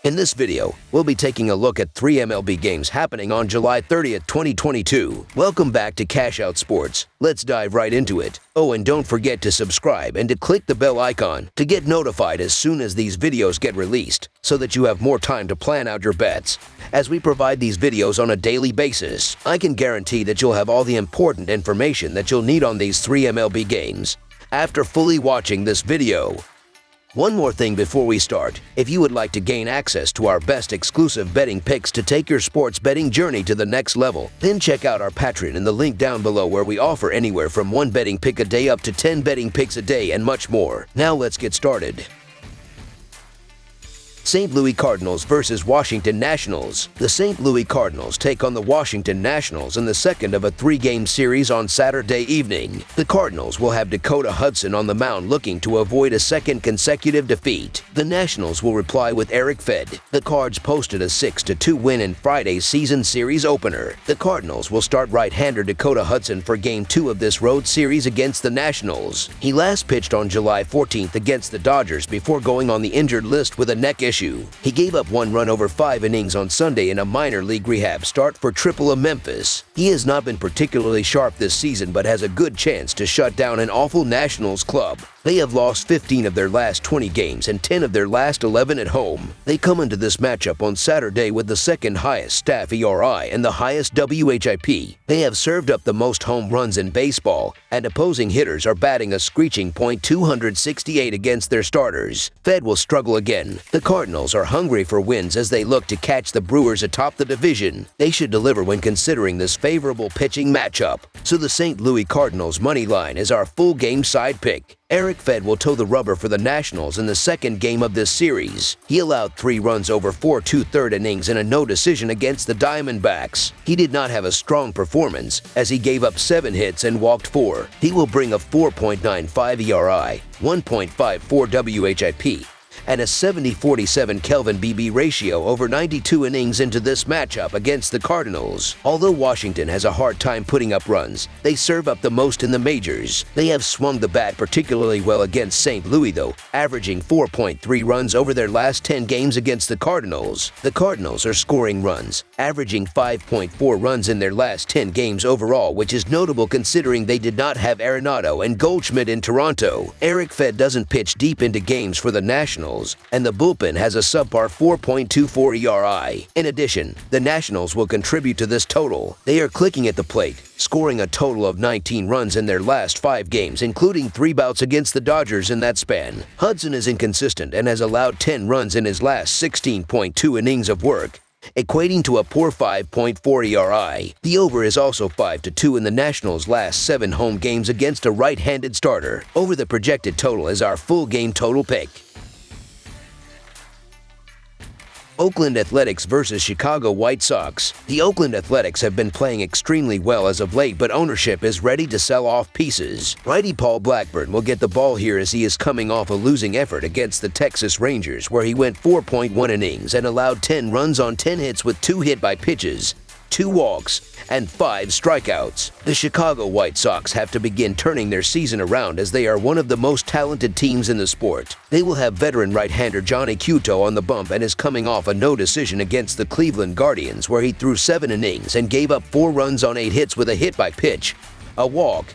In this video, we'll be taking a look at 3 MLB games happening on July 30th, 2022. Welcome back to Cash Out Sports. Let's dive right into it. Oh, and don't forget to subscribe and to click the bell icon to get notified as soon as these videos get released, so that you have more time to plan out your bets. As we provide these videos on a daily basis, I can guarantee that you'll have all the important information that you'll need on these 3 MLB games after fully watching this video. One more thing before we start. If you would like to gain access to our best exclusive betting picks to take your sports betting journey to the next level, then check out our Patreon in the link down below, where we offer anywhere from 1 betting pick a day up to 10 betting picks a day and much more. Now let's get started. St. Louis Cardinals versus Washington Nationals. The St. Louis Cardinals take on the Washington Nationals in the second of a 3-game series on Saturday evening. The Cardinals will have Dakota Hudson on the mound, looking to avoid a second consecutive defeat. The Nationals will reply with Eric Fed. The Cards posted a 6-2 win in Friday's season series opener. The Cardinals will start right-hander Dakota Hudson for Game 2 of this road series against the Nationals. He last pitched on July 14th against the Dodgers before going on the injured list with a neck issue. He gave up 1 run over 5 innings on Sunday in a minor league rehab start for AAA Memphis. He has not been particularly sharp this season, but has a good chance to shut down an awful Nationals club. They have lost 15 of their last 20 games and 10 of their last 11 at home. They come into this matchup on Saturday with the second highest staff ERI and the highest WHIP. They have served up the most home runs in baseball, and opposing hitters are batting a screeching .268 against their starters. Fed will struggle again. The Cardinals are hungry for wins as they look to catch the Brewers atop the division. They should deliver when considering this favorable pitching matchup. So the St. Louis Cardinals money line is our full game side pick. Eric Fed will toe the rubber for the Nationals in the second game of this series. He allowed 3 runs over 4 2/3 innings in a no decision against the Diamondbacks. He did not have a strong performance, as he gave up 7 hits and walked 4. He will bring a 4.95 ERI, 1.54 WHIP, and a 70-47 Kelvin BB ratio over 92 innings into this matchup against the Cardinals. Although Washington has a hard time putting up runs, they serve up the most in the majors. They have swung the bat particularly well against St. Louis, though, averaging 4.3 runs over their last 10 games against the Cardinals. The Cardinals are scoring runs, averaging 5.4 runs in their last 10 games overall, which is notable considering they did not have Arenado and Goldschmidt in Toronto. Eric Fed doesn't pitch deep into games for the Nationals, and the bullpen has a subpar 4.24 ERI. In addition, the Nationals will contribute to this total. They are clicking at the plate, scoring a total of 19 runs in their last 5 games, including 3 bouts against the Dodgers in that span. Hudson is inconsistent and has allowed 10 runs in his last 16.2 innings of work, equating to a poor 5.4 ERI. The over is also 5-2 in the Nationals' last 7 home games against a right-handed starter. Over the projected total is our full game total pick. Oakland Athletics versus Chicago White Sox. The Oakland Athletics have been playing extremely well as of late, but ownership is ready to sell off pieces. Righty Paul Blackburn will get the ball here as he is coming off a losing effort against the Texas Rangers, where he went 4.1 innings and allowed 10 runs on 10 hits with 2 hit by pitches, 2 walks, and 5 strikeouts. The Chicago White Sox have to begin turning their season around, as they are one of the most talented teams in the sport. They will have veteran right-hander Johnny Cueto on the bump and is coming off a no decision against the Cleveland Guardians, where he threw 7 innings and gave up 4 runs on 8 hits with a hit by pitch, a walk,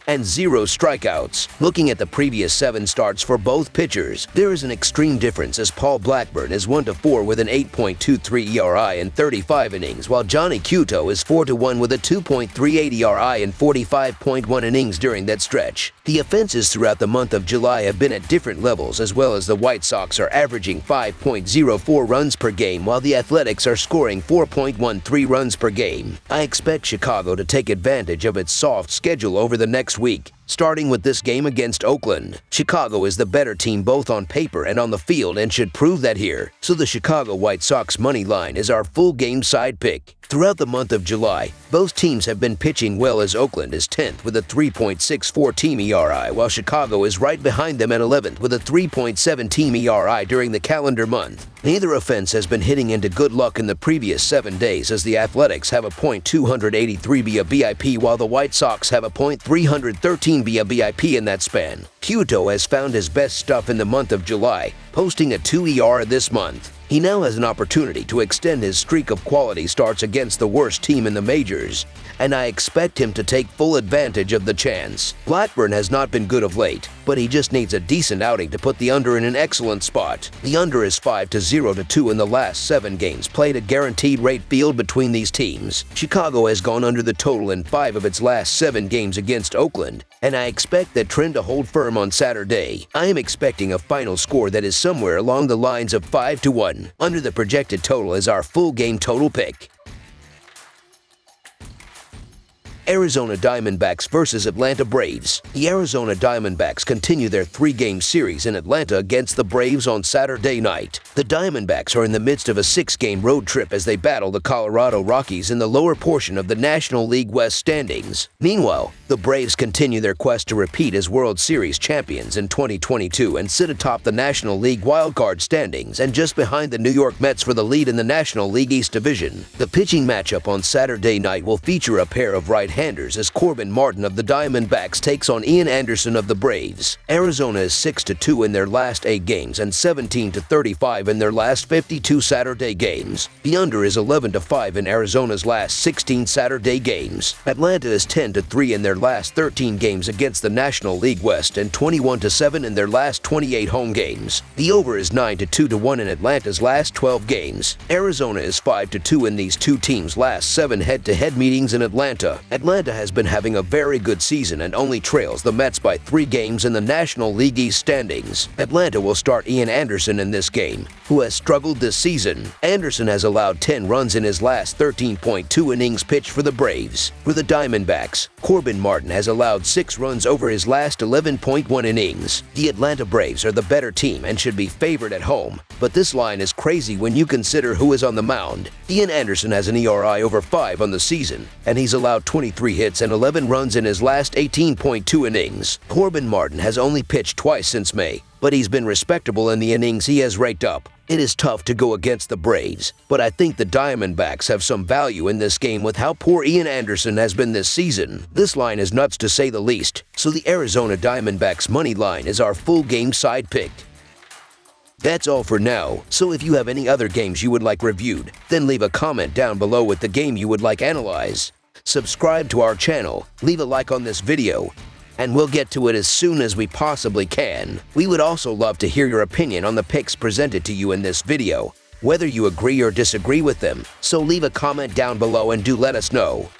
and 0 strikeouts. Looking at the previous 7 starts for both pitchers, there is an extreme difference, as Paul Blackburn is 1-4 with an 8.23 ERI in 35 innings, while Johnny Cueto is 4-1 with a 2.38 ERI in 45.1 innings during that stretch. The offenses throughout the month of July have been at different levels, as well as the White Sox are averaging 5.04 runs per game, while the Athletics are scoring 4.13 runs per game. I expect Chicago to take advantage of its soft schedule over the next week, starting with this game against Oakland. Chicago is the better team both on paper and on the field, and should prove that here. So the Chicago White Sox money line is our full game side pick. Throughout the month of July, both teams have been pitching well, as Oakland is 10th with a 3.64 team ERI, while Chicago is right behind them at 11th with a 3.7 team ERI during the calendar month. Neither offense has been hitting into good luck in the previous 7 days, as the Athletics have a .283 via BIP, while the White Sox have a .313 via BIP in that span. Cueto has found his best stuff in the month of July, posting a 2 ER this month. He now has an opportunity to extend his streak of quality starts against the worst team in the majors, and I expect him to take full advantage of the chance. Blackburn has not been good of late, but he just needs a decent outing to put the under in an excellent spot. The under is 5-0-2 in the last 7 games played at guaranteed rate field between these teams. Chicago has gone under the total in 5 of its last 7 games against Oakland, and I expect that trend to hold firm on Saturday. I am expecting a final score that is somewhere along the lines of 5-1. Under the projected total is our full game total pick. Arizona Diamondbacks versus Atlanta Braves. The Arizona Diamondbacks continue their 3-game series in Atlanta against the Braves on Saturday night. The Diamondbacks are in the midst of a 6-game road trip as they battle the Colorado Rockies in the lower portion of the National League West standings. Meanwhile, the Braves continue their quest to repeat as World Series champions in 2022 and sit atop the National League wildcard standings and just behind the New York Mets for the lead in the National League East Division. The pitching matchup on Saturday night will feature a pair of right-handers as Corbin Martin of the Diamondbacks takes on Ian Anderson of the Braves. Arizona is 6-2 in their last 8 games and 17-35 in their last 52 Saturday games. The under is 11-5 in Arizona's last 16 Saturday games. Atlanta is 10-3 in their last 13 games against the National League West and 21-7 in their last 28 home games. The over is 9-2-1 in Atlanta's last 12 games. Arizona is 5-2 in these two teams' last 7 head-to-head meetings in Atlanta. Atlanta has been having a very good season and only trails the Mets by 3 games in the National League East standings. Atlanta will start Ian Anderson in this game, who has struggled this season. Anderson has allowed 10 runs in his last 13.2 innings pitched for the Braves. For the Diamondbacks, Corbin Martin has allowed 6 runs over his last 11.1 innings. The Atlanta Braves are the better team and should be favored at home, but this line is crazy when you consider who is on the mound. Ian Anderson has an ERI over 5 on the season, and he's allowed 23 hits and 11 runs in his last 18.2 innings. Corbin Martin has only pitched twice since May, but he's been respectable in the innings he has raked up. It is tough to go against the Braves, but I think the Diamondbacks have some value in this game with how poor Ian Anderson has been this season. This line is nuts to say the least, so the Arizona Diamondbacks money line is our full game side pick. That's all for now, so if you have any other games you would like reviewed, then leave a comment down below with the game you would like analyzed. Subscribe to our channel, leave a like on this video, and we'll get to it as soon as we possibly can. We would also love to hear your opinion on the picks presented to you in this video, whether you agree or disagree with them, so leave a comment down below and do let us know.